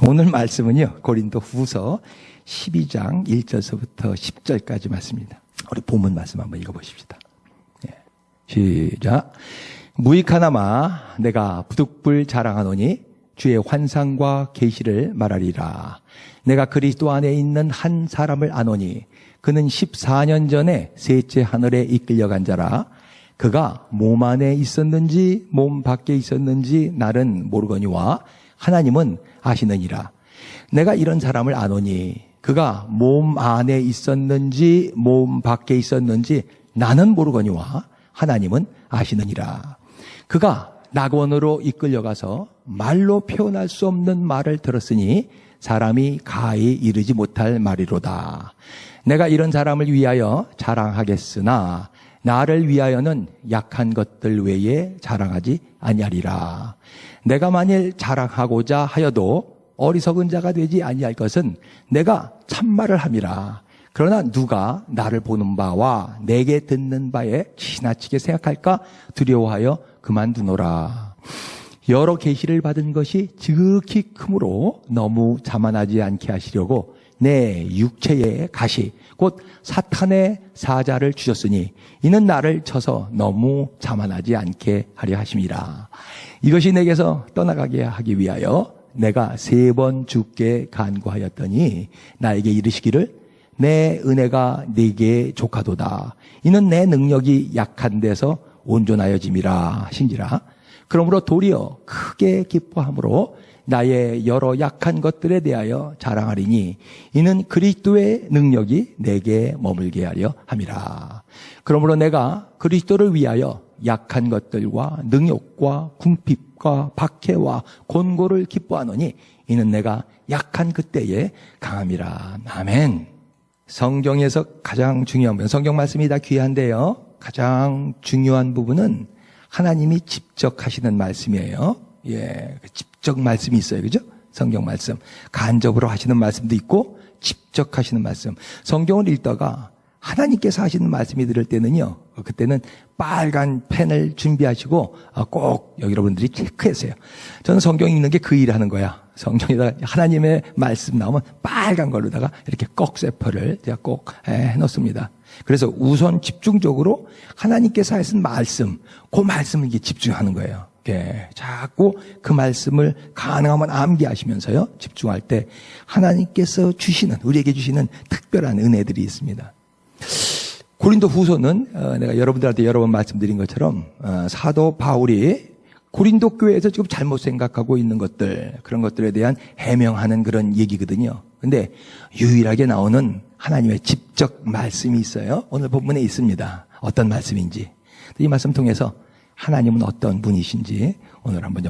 오늘 말씀은요, 고린도 후서 12장 1절서부터 10절까지 말씀입니다. 우리 본문 말씀 한번 읽어보십시다. 시작. 무익하나마 내가 부득불 자랑하노니 주의 환상과 계시를 말하리라. 내가 그리스도 안에 있는 한 사람을 아노니 그는 14년 전에 셋째 하늘에 이끌려간 자라. 그가 몸 안에 있었는지 몸 밖에 있었는지 나는 모르거니와 하나님은 아시느니라. 내가 이런 사람을 아노니 그가 몸 안에 있었는지 몸 밖에 있었는지 나는 모르거니와 하나님은 아시느니라. 그가 낙원으로 이끌려가서 말로 표현할 수 없는 말을 들었으니 사람이 가히 이르지 못할 말이로다. 내가 이런 사람을 위하여 자랑하겠으나 나를 위하여는 약한 것들 외에 자랑하지 아니하리라. 내가 만일 자랑하고자 하여도 어리석은 자가 되지 아니할 것은 내가 참말을 함이라. 그러나 누가 나를 보는 바와 내게 듣는 바에 지나치게 생각할까 두려워하여 그만두노라. 여러 계시를 받은 것이 지극히 크므로 너무 자만하지 않게 하시려고 내 육체의 가시 곧 사탄의 사자를 주셨으니 이는 나를 쳐서 너무 자만하지 않게 하려 하심이라. 이것이 내게서 떠나가게 하기 위하여 내가 3번 주께 간구하였더니 나에게 이르시기를 내 은혜가 네게 족하도다. 이는 내 능력이 약한 데서 온전하여짐이라 하신지라. 그러므로 도리어 크게 기뻐함으로 나의 여러 약한 것들에 대하여 자랑하리니 이는 그리스도의 능력이 내게 머물게 하려 함이라. 그러므로 내가 그리스도를 위하여 약한 것들과 능욕과 궁핍과 박해와 곤고를 기뻐하노니 이는 내가 약한 그때에 강함이라. 아멘. 성경에서 가장 중요한 부분, 성경 말씀이 다 귀한데요, 가장 중요한 부분은 하나님이 직접 하시는 말씀이에요. 직접 말씀이 있어요. 그죠? 성경 말씀. 간접으로 하시는 말씀도 있고 직접 하시는 말씀. 성경을 읽다가 하나님께서 하시는 말씀이 들을 때는요, 그때는 빨간 펜을 준비하시고 꼭 여러분들이 체크하세요. 저는 성경 읽는 게 그 일을 하는 거야. 성경에다가 하나님의 말씀 나오면 빨간 걸로다가 이렇게 꺽쇠표를 제가 꼭 해놓습니다. 그래서 우선 집중적으로 하나님께서 하신 말씀, 그 말씀을 이게 집중하는 거예요. 자꾸 그 말씀을 가능하면 암기하시면서요, 집중할 때 하나님께서 주시는, 우리에게 주시는 특별한 은혜들이 있습니다. 고린도 후서는 내가 여러분들한테 여러 번 말씀드린 것처럼 사도 바울이 고린도 교회에서 지금 잘못 생각하고 있는 것들, 그런 것들에 대한 해명하는 그런 얘기거든요. 근데 유일하게 나오는 하나님의 직접 말씀이 있어요. 오늘 본문에 있습니다. 어떤 말씀인지. 이 말씀 통해서 하나님은 어떤 분이신지 오늘 한번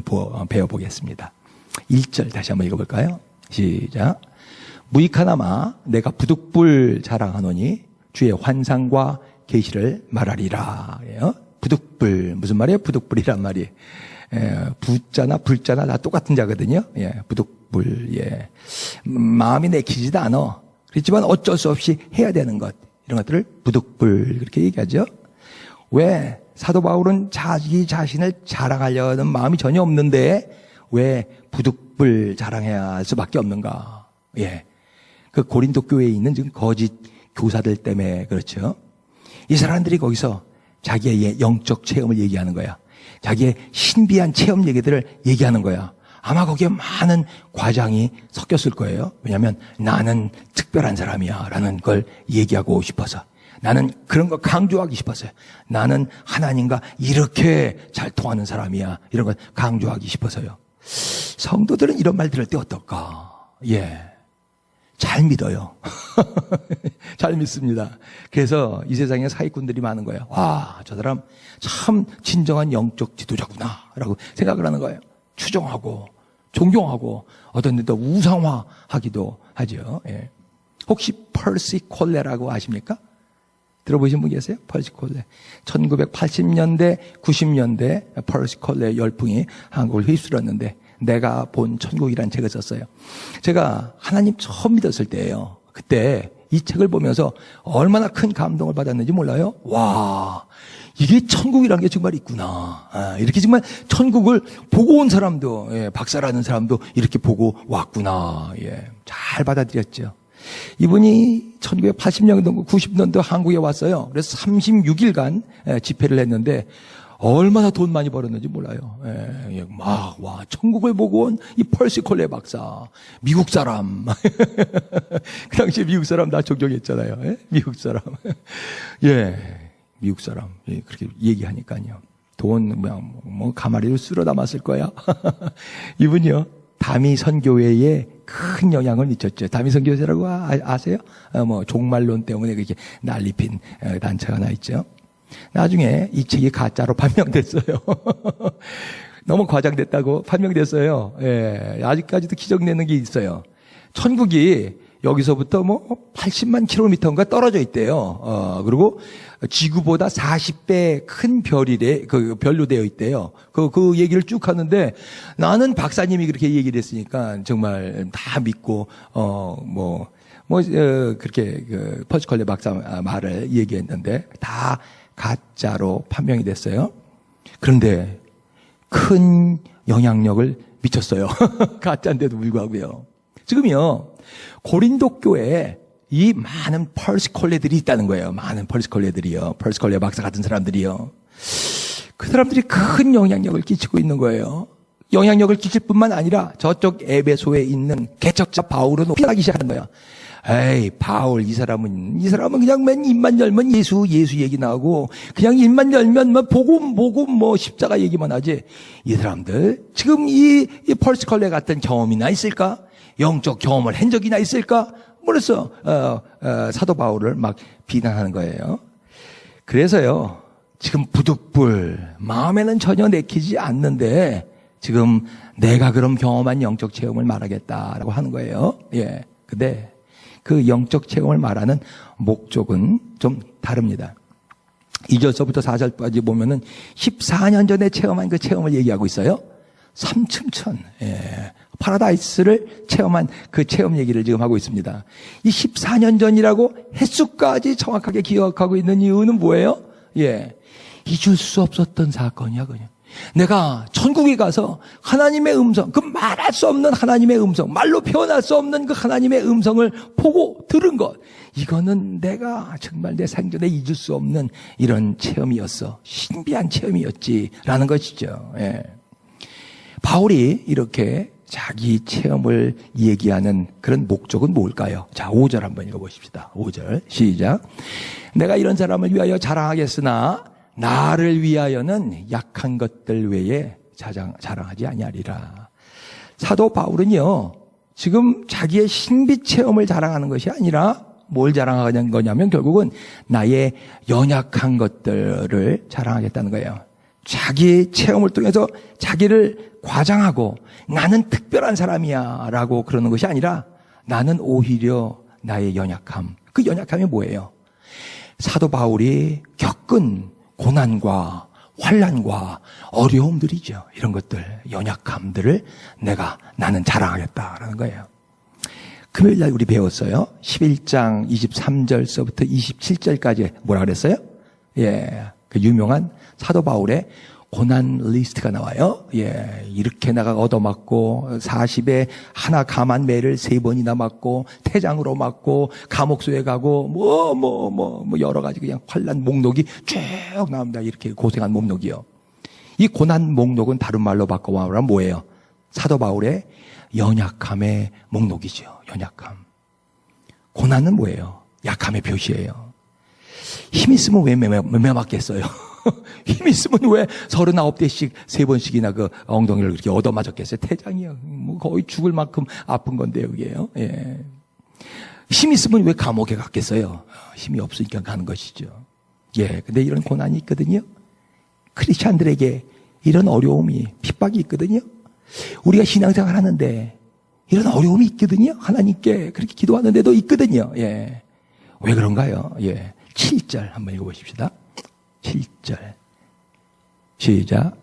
배워보겠습니다. 1절 다시 한번 읽어볼까요? 시작. 무익하나마 내가 부득불 자랑하노니 주의 환상과 계시를 말하리라. 부득불, 무슨 말이에요? 부득불이란 말이. 부자나 불자나 다 똑같은 자거든요. 부득불. 마음이 내키지도 않아. 그렇지만 어쩔 수 없이 해야 되는 것, 이런 것들을 부득불, 그렇게 얘기하죠. 왜 사도 바울은 자기 자신을 자랑하려는 마음이 전혀 없는데 왜 부득불 자랑해야 할 수밖에 없는가? 그 고린도 교회에 있는 지금 거짓 교사들 때문에 그렇죠. 이 사람들이 거기서 자기의 영적 체험을 얘기하는 거야. 자기의 신비한 체험 얘기들을 얘기하는 거야. 아마 거기에 많은 과장이 섞였을 거예요. 왜냐하면 나는 특별한 사람이야 라는 걸 얘기하고 싶어서, 나는 그런 거 강조하기 싶었어요. 나는 하나님과 이렇게 잘 통하는 사람이야, 이런 걸 강조하기 싶어서요. 성도들은 이런 말 들을 때 어떨까? 잘 믿어요. 잘 믿습니다. 그래서 이 세상에 사기꾼들이 많은 거예요. 와, 저 사람 참 진정한 영적 지도자구나 라고 생각을 하는 거예요. 추종하고 존경하고 어떤 데도 우상화하기도 하죠. 혹시 펄시 콜레라고 아십니까? 들어보신 분 계세요? 펄시 콜레. 1980년대, 90년대 펄시 콜레 열풍이 한국을 휩쓸었는데 내가 본 천국이라는 책을 썼어요. 제가 하나님 처음 믿었을 때예요. 그때 이 책을 보면서 얼마나 큰 감동을 받았는지 몰라요? 와, 이게 천국이란 게 정말 있구나. 이렇게 정말 천국을 보고 온 사람도, 박사라는 사람도 이렇게 보고 왔구나. 잘 받아들였죠. 이분이 1980년도, 90년도 한국에 왔어요. 그래서 36일간 집회를 했는데 얼마나 돈 많이 벌었는지 몰라요. 와, 천국을 보고 온 이 펄시 콜레 박사. 미국 사람. 그 당시에 미국 사람 다 존경했잖아요. 미국 사람. 미국 사람. 그렇게 얘기하니까요. 돈, 가마리로 쓸어 담았을 거야. 이분이요. 다미선교회에 큰 영향을 미쳤죠. 다미선교회라고 아세요? 종말론 때문에 그렇게 난리핀 단체가 하나 있죠. 나중에 이 책이 가짜로 판명됐어요. 너무 과장됐다고 판명됐어요. 아직까지도 기적내는 게 있어요. 천국이 여기서부터 80만 킬로미터인가 떨어져 있대요. 그리고 지구보다 40배 큰 별로 되어 있대요. 그 얘기를 쭉 하는데 나는 박사님이 그렇게 얘기를 했으니까 정말 다 믿고, 그렇게 퍼시컬레 박사 말을 얘기했는데 다 가짜로 판명이 됐어요. 그런데 큰 영향력을 미쳤어요. 가짜인데도 불구하고요. 지금요, 고린도 교회에 이 많은 펄시콜레들이 있다는 거예요. 많은 펄시콜레들이요. 펄시콜레 박사 같은 사람들이요. 그 사람들이 큰 영향력을 끼치고 있는 거예요. 영향력을 끼칠 뿐만 아니라 저쪽 에베소에 있는 개척자 바울은 피하기 시작하는 거야. 에이, 바울, 이 사람은 그냥 맨 입만 열면 예수 얘기 나오고, 그냥 입만 열면 복음, 십자가 얘기만 하지. 이 사람들, 지금 이 펄스컬레 같은 경험이나 있을까? 영적 경험을 한 적이나 있을까? 그래서, 사도 바울을 막 비난하는 거예요. 그래서요, 지금 부득불, 마음에는 전혀 내키지 않는데, 지금 내가 그럼 경험한 영적 체험을 말하겠다라고 하는 거예요. 근데, 그 영적 체험을 말하는 목적은 좀 다릅니다. 2절서부터 4절까지 보면은 14년 전에 체험한 그 체험을 얘기하고 있어요. 삼층천, 파라다이스를 체험한 그 체험 얘기를 지금 하고 있습니다. 이 14년 전이라고 횟수까지 정확하게 기억하고 있는 이유는 뭐예요? 잊을 수 없었던 사건이야, 그냥. 내가 천국에 가서 하나님의 음성, 그 말할 수 없는 하나님의 음성, 말로 표현할 수 없는 그 하나님의 음성을 보고 들은 것. 이거는 내가 정말 내 생전에 잊을 수 없는 이런 체험이었어. 신비한 체험이었지라는 것이죠. 바울이 이렇게 자기 체험을 얘기하는 그런 목적은 뭘까요? 자, 5절 한번 읽어보십시다. 5절 시작. 내가 이런 사람을 위하여 자랑하겠으나 나를 위하여는 약한 것들 외에 자랑하지 아니하리라. 사도 바울은요, 지금 자기의 신비 체험을 자랑하는 것이 아니라 뭘 자랑하는 거냐면 결국은 나의 연약한 것들을 자랑하겠다는 거예요. 자기 체험을 통해서 자기를 과장하고 나는 특별한 사람이야 라고 그러는 것이 아니라 나는 오히려 나의 연약함. 그 연약함이 뭐예요? 사도 바울이 겪은 고난과 환난과 어려움들이죠. 이런 것들, 연약함들을 나는 자랑하겠다라는 거예요. 금요일 날 우리 배웠어요. 11장 23절서부터 27절까지 뭐라 그랬어요? 그 유명한 사도 바울의 고난 리스트가 나와요. 이렇게 내가 얻어맞고 40에 하나 감한 매를 3번이나 맞고 태장으로 맞고 감옥소에 가고 여러 가지 그냥 환난 목록이 쭉 나옵니다. 이렇게 고생한 목록이요. 이 고난 목록은 다른 말로 바꿔보면 뭐예요? 사도 바울의 연약함의 목록이죠. 연약함. 고난은 뭐예요? 약함의 표시예요. 힘 있으면 왜 맞겠어요? 힘 있으면 왜 39대씩 3번씩이나 그 엉덩이를 그렇게 얻어맞았겠어요? 태장이요. 거의 죽을 만큼 아픈 건데요, 그게요. 힘 있으면 왜 감옥에 갔겠어요? 힘이 없으니까 가는 것이죠. 근데 이런 고난이 있거든요. 크리스찬들에게 이런 어려움이, 핍박이 있거든요. 우리가 신앙생활 하는데 이런 어려움이 있거든요. 하나님께 그렇게 기도하는데도 있거든요. 왜 그런가요? 7절 한번 읽어보십시다. 7절 시작.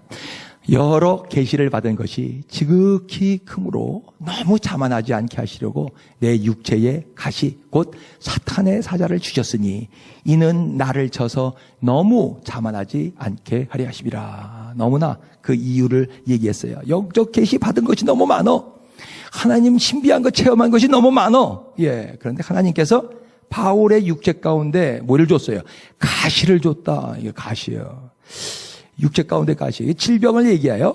여러 계시를 받은 것이 지극히 크므로 너무 자만하지 않게 하시려고 내 육체에 가시 곧 사탄의 사자를 주셨으니 이는 나를 쳐서 너무 자만하지 않게 하려 하심이라. 너무나 그 이유를 얘기했어요. 영적 계시 받은 것이 너무 많어. 하나님 신비한 것 체험한 것이 너무 많어. 예. 그런데 하나님께서 바울의 육체 가운데 뭐를 줬어요? 가시를 줬다. 이게 가시예요. 육체 가운데 가시. 질병을 얘기하여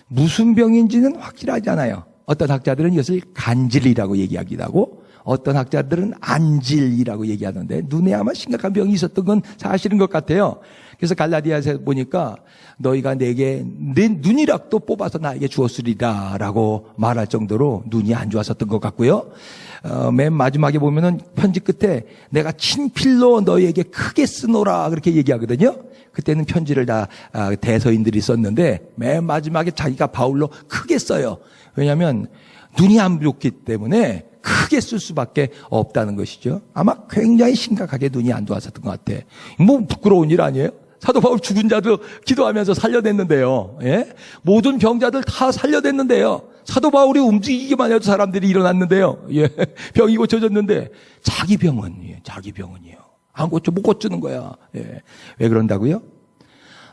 무슨 병인지는 확실하지 않아요. 어떤 학자들은 이것을 간질이라고 얘기하기도 하고 어떤 학자들은 안질이라고 얘기하는데 눈에 아마 심각한 병이 있었던 건 사실인 것 같아요. 그래서 갈라디아서 보니까 너희가 내게 내 눈이락도 뽑아서 나에게 주었으리라 라고 말할 정도로 눈이 안 좋았었던 것 같고요. 맨 마지막에 보면은 편지 끝에 내가 친필로 너희에게 크게 쓰노라 그렇게 얘기하거든요. 그때는 편지를 다 대서인들이 썼는데 맨 마지막에 자기가 바울로 크게 써요. 왜냐하면 눈이 안 좋기 때문에 크게 쓸 수밖에 없다는 것이죠. 아마 굉장히 심각하게 눈이 안 좋았었던 것 같아. 뭐 부끄러운 일 아니에요? 사도 바울 죽은 자도 기도하면서 살려냈는데요. 예? 모든 병자들 다 살려냈는데요. 사도 바울이 움직이기만 해도 사람들이 일어났는데요. 예. 병이 고쳐졌는데 자기 병은이에요. 안 고쳐 못 고치는 거야. 예. 왜 그런다고요?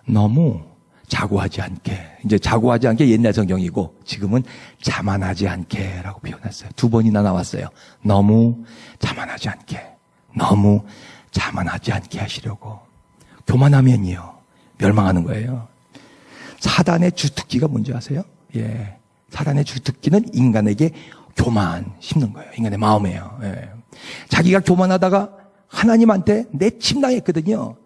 너무 자고하지 않게. 이제 자고하지 않게 옛날 성경이고 지금은 자만하지 않게라고 표현했어요. 2번이나 나왔어요. 너무 자만하지 않게. 너무 자만하지 않게 하시려고. 교만하면요 멸망하는 거예요. 사단의 주특기가 뭔지 아세요? 예. 사단의 주특기는 인간에게 교만 심는 거예요. 인간의 마음이에요. 예. 자기가 교만하다가 하나님한테 내침당했거든요.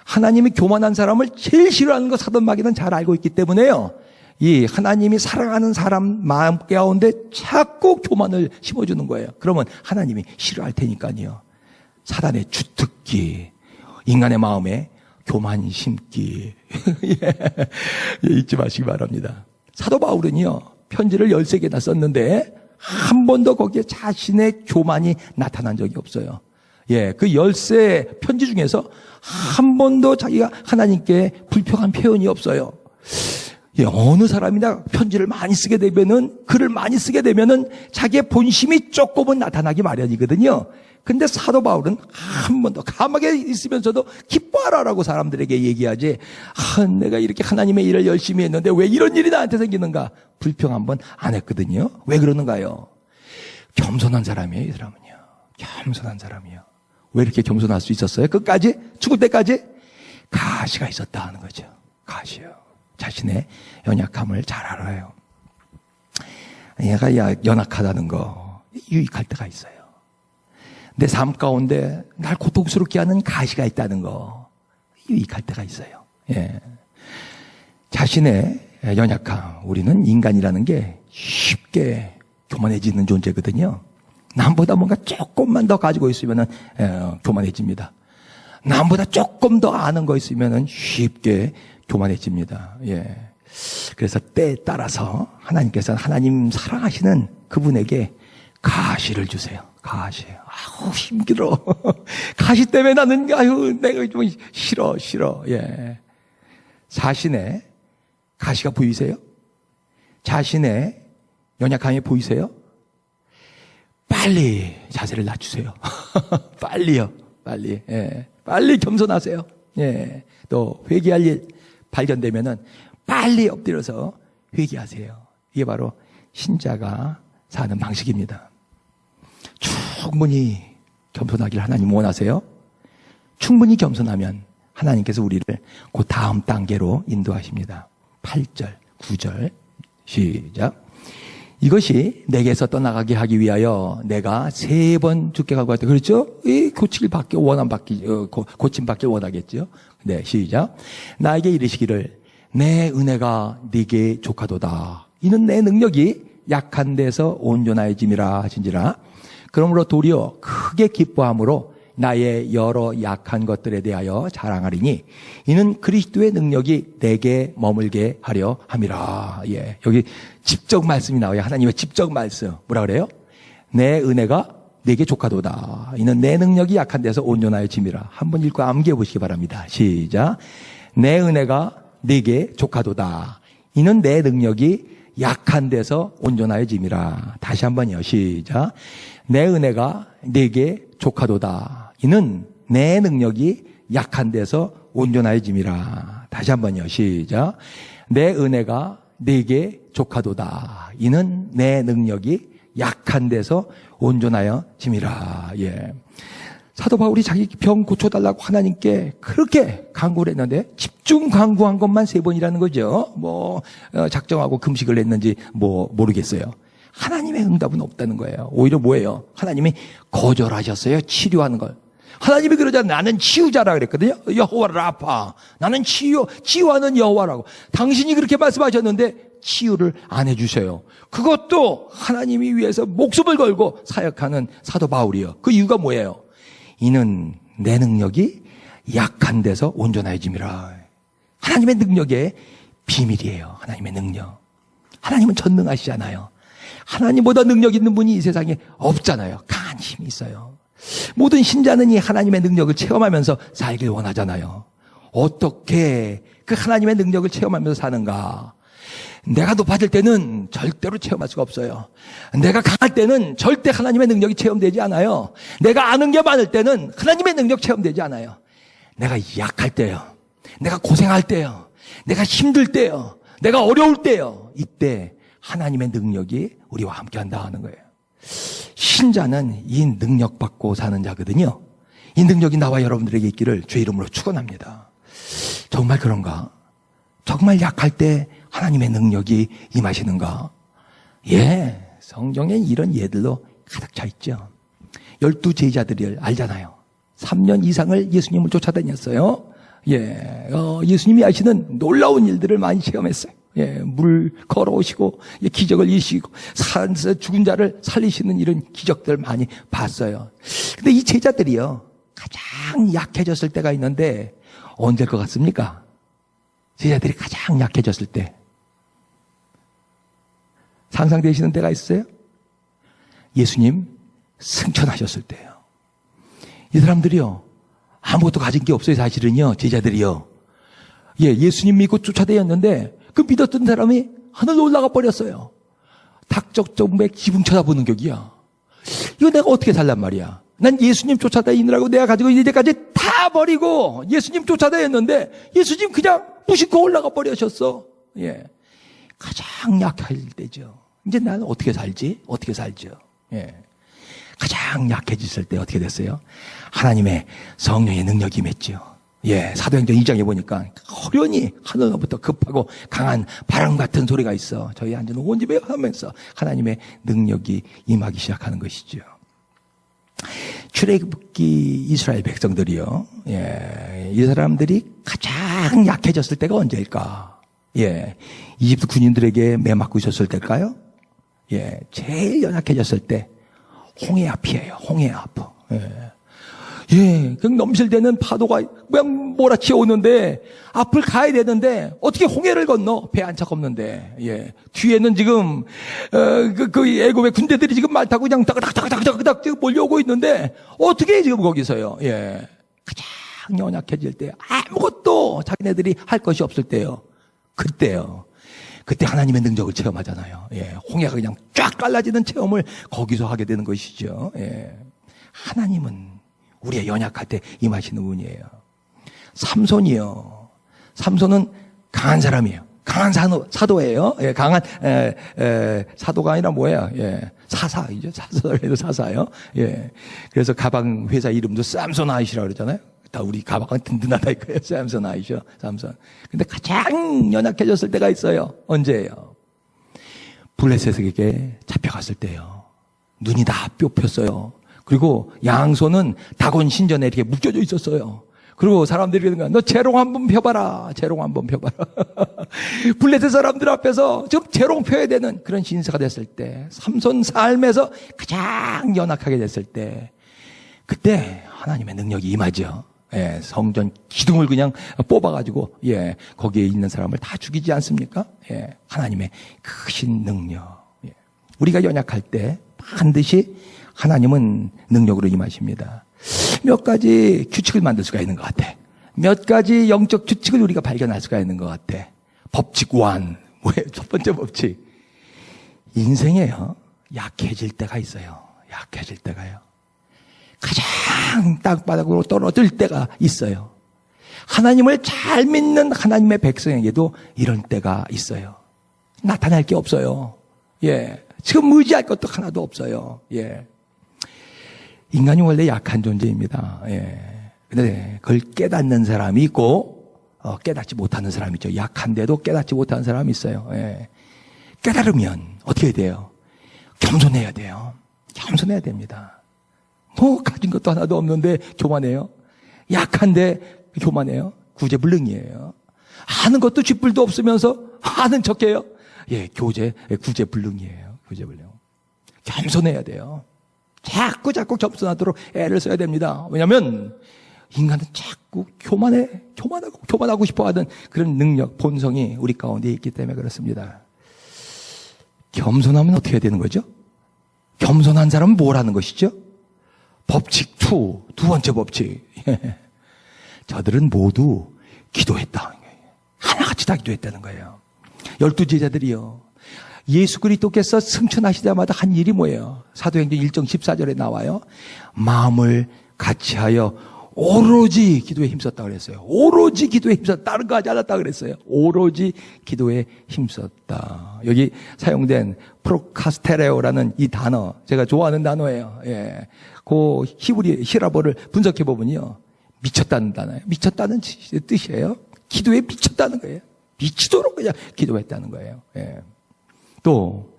하나님이 교만한 사람을 제일 싫어하는 거 사돈 마귀는 잘 알고 있기 때문에요. 이 하나님이 사랑하는 사람 마음 가운데 자꾸 교만을 심어주는 거예요. 그러면 하나님이 싫어할 테니까요. 사단의 주특기, 인간의 마음에 교만 심기. 예, 잊지 마시기 바랍니다. 사도 바울은요, 편지를 13개나 썼는데, 한 번도 거기에 자신의 교만이 나타난 적이 없어요. 예, 그 13 편지 중에서 한 번도 자기가 하나님께 불평한 표현이 없어요. 예, 어느 사람이나 편지를 많이 쓰게 되면은, 글을 많이 쓰게 되면은 자기의 본심이 조금은 나타나기 마련이거든요. 근데 사도 바울은 한 번도 감옥에 있으면서도 기뻐하라라고 사람들에게 얘기하지. 내가 이렇게 하나님의 일을 열심히 했는데 왜 이런 일이 나한테 생기는가? 불평 한 번 안 했거든요. 왜 그러는가요? 겸손한 사람이에요, 이 사람은요. 겸손한 사람이에요. 왜 이렇게 겸손할 수 있었어요? 끝까지? 죽을 때까지? 가시가 있었다 하는 거죠. 가시요. 자신의 연약함을 잘 알아요. 얘가 연약하다는 거 유익할 때가 있어요. 내 삶 가운데 날 고통스럽게 하는 가시가 있다는 거 유익할 때가 있어요. 예. 자신의 연약함, 우리는 인간이라는 게 쉽게 교만해지는 존재거든요. 남보다 뭔가 조금만 더 가지고 있으면 교만해집니다. 남보다 조금 더 아는 거 있으면 쉽게 교만해집니다. 예. 그래서 때에 따라서 하나님께서는 하나님 사랑하시는 그분에게 가시를 주세요. 가시. 아우, 힘들어. 가시 때문에 나는, 내가 좀 싫어. 예. 자신의 가시가 보이세요? 자신의 연약함이 보이세요? 빨리 자세를 낮추세요. 빨리요. 빨리. 예. 빨리 겸손하세요. 예. 또 회개할 일 발견되면은 빨리 엎드려서 회개하세요. 이게 바로 신자가 사는 방식입니다. 충분히 겸손하길 하나님 원하세요. 충분히 겸손하면 하나님께서 우리를 그 다음 단계로 인도하십니다. 8절, 9절 시작. 이것이 내게서 떠나가게 하기 위하여 내가 3번 죽게 가고 왔다. 그렇죠? 이 고침 받길 원하겠죠. 네, 시작. 나에게 이르시기를 내 은혜가 네게 족하도다. 이는 내 능력이 약한 데서 온전하여짐이라 하신지라. 그러므로 도리어 크게 기뻐함으로 나의 여러 약한 것들에 대하여 자랑하리니 이는 그리스도의 능력이 내게 머물게 하려 함이라. 예, 여기 직접 말씀이 나와요. 하나님의 직접 말씀. 뭐라 그래요? 내 은혜가 내게 족하도다. 이는 내 능력이 약한 데서 온전하여짐이라. 한번 읽고 암기해 보시기 바랍니다. 시작. 내 은혜가 내게 족하도다. 이는 내 능력이 약한 데서 온전하여짐이라. 다시 한번요. 시작. 내 은혜가 네게 족하도다. 이는 내 능력이 약한 데서 온전하여짐이라. 다시 한번요. 시작. 내 은혜가 네게 족하도다. 이는 내 능력이 약한 데서 온전하여짐이라. 예. 사도 바울이 자기 병 고쳐달라고 하나님께 그렇게 간구를 했는데 집중 간구한 것만 3번이라는 거죠. 작정하고 금식을 했는지 모르겠어요. 하나님의 응답은 없다는 거예요. 오히려 뭐예요? 하나님이 거절하셨어요. 치료하는 걸. 하나님이 그러잖아요. 나는 치유자라 그랬거든요. 여호와 라파. 나는 치유하는 여호와라고. 당신이 그렇게 말씀하셨는데 치유를 안 해주셔요. 그것도 하나님이 위해서 목숨을 걸고 사역하는 사도 바울이요. 그 이유가 뭐예요? 이는 내 능력이 약한 데서 온전해짐이라. 하나님의 능력의 비밀이에요. 하나님의 능력. 하나님은 전능하시잖아요. 하나님보다 능력 있는 분이 이 세상에 없잖아요. 강한 힘이 있어요. 모든 신자는 이 하나님의 능력을 체험하면서 살길 원하잖아요. 어떻게 그 하나님의 능력을 체험하면서 사는가? 내가 높아질 때는 절대로 체험할 수가 없어요. 내가 강할 때는 절대 하나님의 능력이 체험되지 않아요. 내가 아는 게 많을 때는 하나님의 능력 체험되지 않아요. 내가 약할 때요. 내가 고생할 때요. 내가 힘들 때요. 내가 어려울 때요. 이때 하나님의 능력이 우리와 함께 한다 하는 거예요. 신자는 이 능력 받고 사는 자거든요. 이 능력이 나와 여러분들에게 있기를 주의 이름으로 축원합니다. 정말 그런가? 정말 약할 때 하나님의 능력이 임하시는가? 예, 성경에 이런 예들로 가득 차 있죠. 12 제자들을 알잖아요. 3년 이상을 예수님을 쫓아다녔어요. 예, 예수님이 하시는 놀라운 일들을 많이 체험했어요. 예, 물 걸어오시고, 기적을 이시고, 죽은 자를 살리시는 이런 기적들을 많이 봤어요. 근데 이 제자들이요, 가장 약해졌을 때가 있는데, 언제일 것 같습니까? 제자들이 가장 약해졌을 때. 상상되시는 때가 있어요? 예수님 승천하셨을 때예요. 이 사람들이요, 아무것도 가진 게 없어요, 사실은요, 제자들이요. 예, 예수님 믿고 쫓아다녔는데, 그 믿었던 사람이 하늘로 올라가 버렸어요. 닭적정맥 지붕 쳐다보는 격이야. 이거 내가 어떻게 살란 말이야. 난 예수님 쫓아다니느라고 내가 가지고 있는 데까지 다 버리고 예수님 쫓아다녔는데 예수님 그냥 무심코 올라가 버리셨어. 예, 가장 약할 때죠. 이제 나는 어떻게 살지? 어떻게 살죠? 예, 가장 약해졌을 때 어떻게 됐어요? 하나님의 성령의 능력이 임했죠. 예, 사도행전 2장에 보니까 호련히 하늘로부터 급하고 강한 바람 같은 소리가 있어. 저희 앉은 온 집에 하면서 하나님의 능력이 임하기 시작하는 것이죠. 출애굽기 이스라엘 백성들이요. 예, 이 사람들이 가장 약해졌을 때가 언제일까? 예, 이집트 군인들에게 매맞고 있었을 때일까요? 예, 제일 연약해졌을 때 홍해 앞이에요. 홍해 앞. 예. 예, 그 넘실대는 파도가 그냥 몰아치어 오는데 앞을 가야 되는데 어떻게 홍해를 건너? 배 한 척 없는데. 예, 뒤에는 지금 그 애굽의 군대들이 지금 말 타고 그냥 따그닥 몰려오고 있는데 어떻게 지금 거기서요? 예, 가장 연약해질 때 아무것도 자기네들이 할 것이 없을 때요. 그때요. 그때 하나님의 능력을 체험하잖아요. 예, 홍해가 그냥 쫙 갈라지는 체험을 거기서 하게 되는 것이죠. 예, 하나님은 우리의 연약할 때 임하시는 분이에요. 삼손이요. 삼손은 강한 사람이에요. 강한 사도예요. 예, 강한 사도가 아니라 뭐예요? 예, 사사이죠. 사사요. 예, 그래서 가방 회사 이름도 삼손 아이시라고 그러잖아요. 다 우리 가방은 든든하다 이거예요. 삼손 아이죠. 삼손. 근데 가장 연약해졌을 때가 있어요. 언제예요? 블레셋에게 잡혀갔을 때요. 눈이 다 뼈폈어요. 그리고 양손은 다곤 신전에 이렇게 묶여져 있었어요. 그리고 사람들이 그러는 거야. 너 재롱 한번 펴봐라. 재롱 한번 펴봐라. 블레셋 사람들 앞에서 지금 재롱 펴야 되는 그런 신세가 됐을 때, 삼손 삶에서 가장 연약하게 됐을 때, 그때 하나님의 능력이 임하죠. 예, 성전 기둥을 그냥 뽑아가지고, 예, 거기에 있는 사람을 다 죽이지 않습니까? 예, 하나님의 크신 능력. 예. 우리가 연약할 때 반드시 하나님은 능력으로 임하십니다. 몇 가지 규칙을 만들 수가 있는 것 같아. 몇 가지 영적 규칙을 우리가 발견할 수가 있는 것 같아. 법칙 1. 왜? 첫 번째 법칙. 인생에요. 약해질 때가 있어요. 약해질 때가요. 가장 땅바닥으로 떨어질 때가 있어요. 하나님을 잘 믿는 하나님의 백성에게도 이런 때가 있어요. 나타날 게 없어요. 예. 지금 의지할 것도 하나도 없어요. 예. 인간이 원래 약한 존재입니다. 예. 근데 그걸 깨닫는 사람이 있고, 깨닫지 못하는 사람이 있죠. 약한데도 깨닫지 못하는 사람이 있어요. 예. 깨달으면 어떻게 돼요? 겸손해야 돼요. 겸손해야 됩니다. 뭐 가진 것도 하나도 없는데 교만해요. 약한데 교만해요. 구제불능이에요. 아는 것도 쥐뿔도 없으면서 아는 척해요. 예, 구제불능이에요. 구제불능. 겸손해야 돼요. 자꾸 겸손하도록 애를 써야 됩니다. 왜냐하면 인간은 자꾸 교만하고 싶어하는 그런 능력, 본성이 우리 가운데 있기 때문에 그렇습니다. 겸손하면 어떻게 해야 되는 거죠? 겸손한 사람은 뭘 하는 것이죠? 법칙 2, 두 번째 법칙. 저들은 모두 기도했다. 하나같이 다 기도했다는 거예요. 12제자들이요. 예수 그리스도께서 승천하시자마자 한 일이 뭐예요? 사도행전 1장 14절에 나와요. 마음을 같이하여 오로지 기도에 힘썼다 그랬어요. 오로지 기도에 힘썼다. 다른 거 하지 않았다 그랬어요. 오로지 기도에 힘썼다. 여기 사용된 프로카스테레오라는 이 단어, 제가 좋아하는 단어예요. 예. 그 히라보를 분석해 보면요. 미쳤다는 단어예요. 미쳤다는 뜻이에요. 기도에 미쳤다는 거예요. 미치도록 그냥 기도했다는 거예요. 예. 또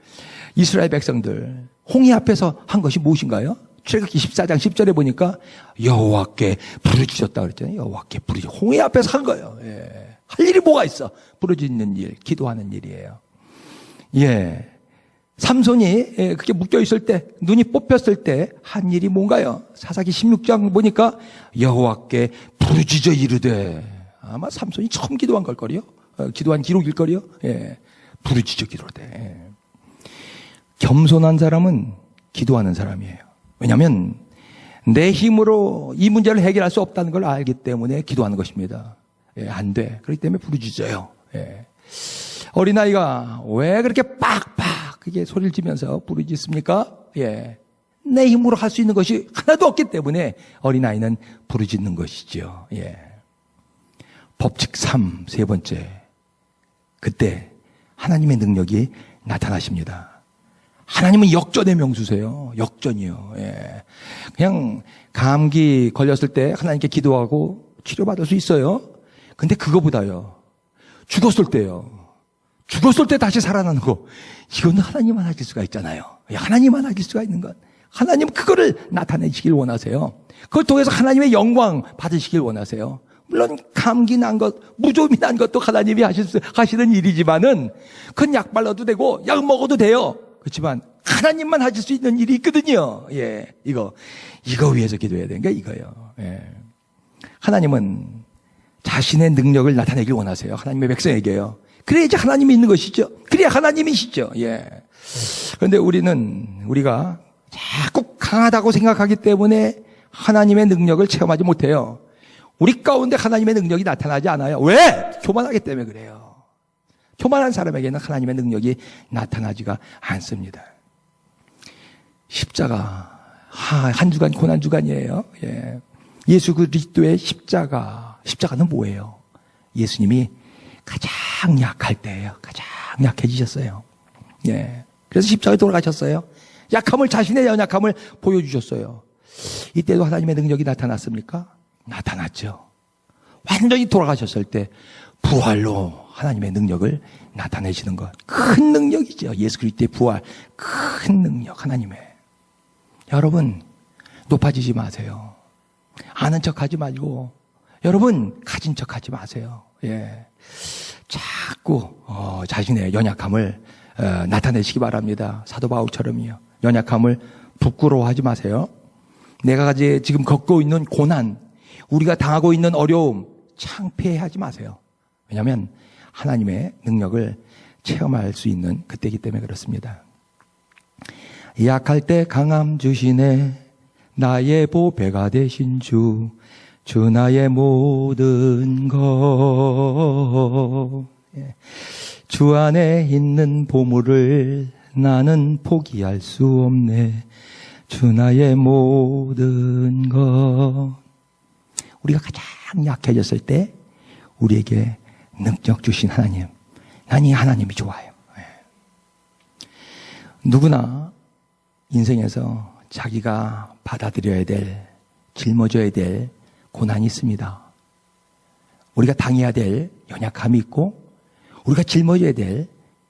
이스라엘 백성들 홍해 앞에서 한 것이 무엇인가요? 출애굽기 14장 10절에 보니까 여호와께 부르짖었다 그랬잖아요. 여호와께 부르짖어. 홍해 앞에서 한 거예요. 예. 할 일이 뭐가 있어? 부르짖는 일, 기도하는 일이에요. 예. 삼손이 그렇게 묶여 있을 때, 눈이 뽑혔을 때 한 일이 뭔가요? 사사기 16장 보니까 여호와께 부르짖어 이르되, 아마 삼손이 처음 기도한 걸걸요? 기도한 기록일걸요? 예. 부르짖어 기도되. 예. 겸손한 사람은 기도하는 사람이에요. 왜냐하면 내 힘으로 이 문제를 해결할 수 없다는 걸 알기 때문에 기도하는 것입니다. 예, 안 돼. 그렇기 때문에 부르짖어요. 예. 어린아이가 왜 그렇게 빡빡 그게 소리를 지면서 부르짖습니까? 예. 내 힘으로 할 수 있는 것이 하나도 없기 때문에 어린아이는 부르짖는 것이죠. 예. 법칙 3, 세 번째. 그때 하나님의 능력이 나타나십니다. 하나님은 역전의 명수세요. 역전이요. 예. 그냥 감기 걸렸을 때 하나님께 기도하고 치료받을 수 있어요. 근데 그거보다요. 죽었을 때요. 죽었을 때 다시 살아나는 거. 이건 하나님만 하실 수가 있잖아요. 하나님만 하실 수가 있는 것. 하나님 그거를 나타내시길 원하세요. 그걸 통해서 하나님의 영광 받으시길 원하세요. 물론 감기 난 것, 무좀이 난 것도 하나님이 하시는 일이지만은 그건 약 발라도 되고 약 먹어도 돼요. 그렇지만 하나님만 하실 수 있는 일이 있거든요. 예, 이거 위해서 기도해야 되는 게 이거예요. 예. 하나님은 자신의 능력을 나타내길 원하세요. 하나님의 백성에게요. 그래야지 하나님이 있는 것이죠. 그래야 하나님이시죠. 예. 그런데 우리가 자꾸 강하다고 생각하기 때문에 하나님의 능력을 체험하지 못해요. 우리 가운데 하나님의 능력이 나타나지 않아요. 왜? 교만하기 때문에 그래요. 교만한 사람에게는 하나님의 능력이 나타나지가 않습니다. 십자가, 한 주간 고난 주간이에요. 예. 예수 그리스도의 십자가는 뭐예요? 예수님이 가장 약할 때예요. 가장 약해지셨어요. 예. 그래서 십자가에 돌아가셨어요. 자신의 연약함을 보여주셨어요. 이때도 하나님의 능력이 나타났습니까? 나타났죠. 완전히 돌아가셨을 때 부활로 하나님의 능력을 나타내시는 것. 큰 능력이죠. 예수 그리스도의 부활. 큰 능력, 하나님의. 여러분, 높아지지 마세요. 아는 척 하지 말고, 여러분, 가진 척 하지 마세요. 예. 자꾸, 자신의 연약함을, 나타내시기 바랍니다. 사도 바울처럼요. 연약함을 부끄러워하지 마세요. 내가 지금 겪고 있는 고난, 우리가 당하고 있는 어려움, 창피해하지 마세요. 왜냐하면 하나님의 능력을 체험할 수 있는 그때이기 때문에 그렇습니다. 약할 때 강함 주시네 나의 보배가 되신 주 나의 모든 것. 예. 주 안에 있는 보물을 나는 포기할 수 없네. 주 나의 모든 것. 우리가 가장 약해졌을 때 우리에게 능력 주신 하나님. 난 이 하나님이 좋아요. 누구나 인생에서 자기가 받아들여야 될, 짊어져야 될 고난이 있습니다. 우리가 당해야 될 연약함이 있고 우리가 짊어져야 될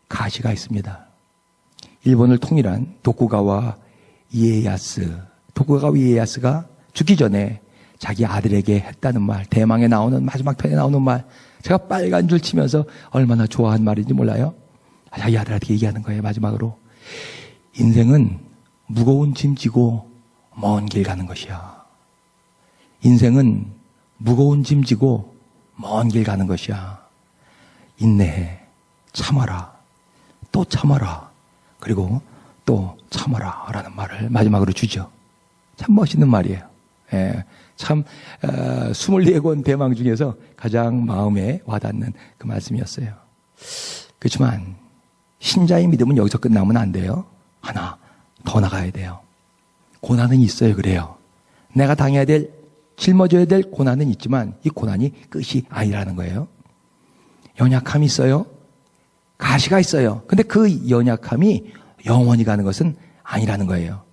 가시가 있습니다. 일본을 통일한 도쿠가와 이에야스가 죽기 전에 자기 아들에게 했다는 말, 대망에 나오는 마지막 편에 나오는 말, 제가 빨간 줄 치면서 얼마나 좋아한 말인지 몰라요? 자기 아들한테 얘기하는 거예요. 마지막으로 인생은 무거운 짐 지고 먼 길 가는 것이야. 인생은 무거운 짐 지고 먼 길 가는 것이야. 인내해. 참아라. 또 참아라. 그리고 또 참아라. 라는 말을 마지막으로 주죠. 참 멋있는 말이에요. 참 24권 대망 중에서 가장 마음에 와닿는 그 말씀이었어요. 그렇지만 신자의 믿음은 여기서 끝나면 안 돼요. 하나 더 나가야 돼요. 고난은 있어요. 그래요. 내가 당해야 될, 짊어져야 될 고난은 있지만 이 고난이 끝이 아니라는 거예요. 연약함이 있어요. 가시가 있어요. 근데 그 연약함이 영원히 가는 것은 아니라는 거예요.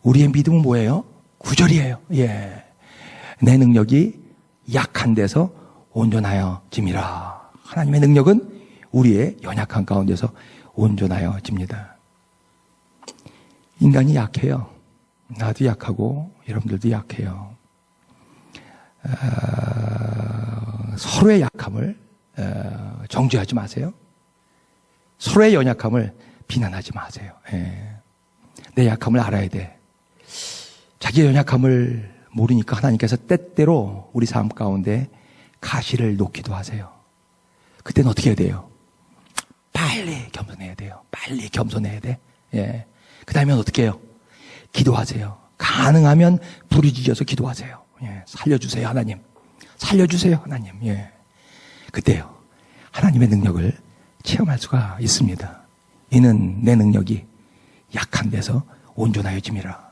우리의 믿음은 뭐예요? 구절이에요. 예. 내 능력이 약한 데서 온전하여짐이라. 하나님의 능력은 우리의 연약한 가운데서 온전하여집니다. 인간이 약해요. 나도 약하고 여러분들도 약해요. 서로의 약함을 정죄하지 마세요. 서로의 연약함을 비난하지 마세요. 내 약함을 알아야 돼. 자기의 연약함을 모르니까 하나님께서 때때로 우리 삶 가운데 가시를 놓기도 하세요. 그때는 어떻게 해야 돼요? 빨리 겸손해야 돼요. 빨리 겸손해야 돼. 예. 그 다음에 어떻게 해요? 기도하세요. 가능하면 부르짖어서 기도하세요. 예. 살려주세요, 하나님. 살려주세요, 하나님. 예. 그때요. 하나님의 능력을 체험할 수가 있습니다. 이는 내 능력이 약한 데서 온전하여짐이라.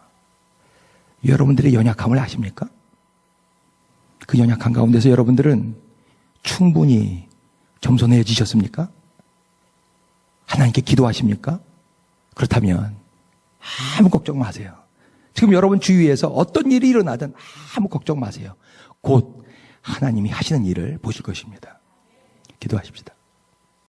여러분들의 연약함을 아십니까? 그 연약한 가운데서 여러분들은 충분히 겸손해지셨습니까? 하나님께 기도하십니까? 그렇다면 아무 걱정 마세요. 지금 여러분 주위에서 어떤 일이 일어나든 아무 걱정 마세요. 곧 하나님이 하시는 일을 보실 것입니다. 기도하십시다.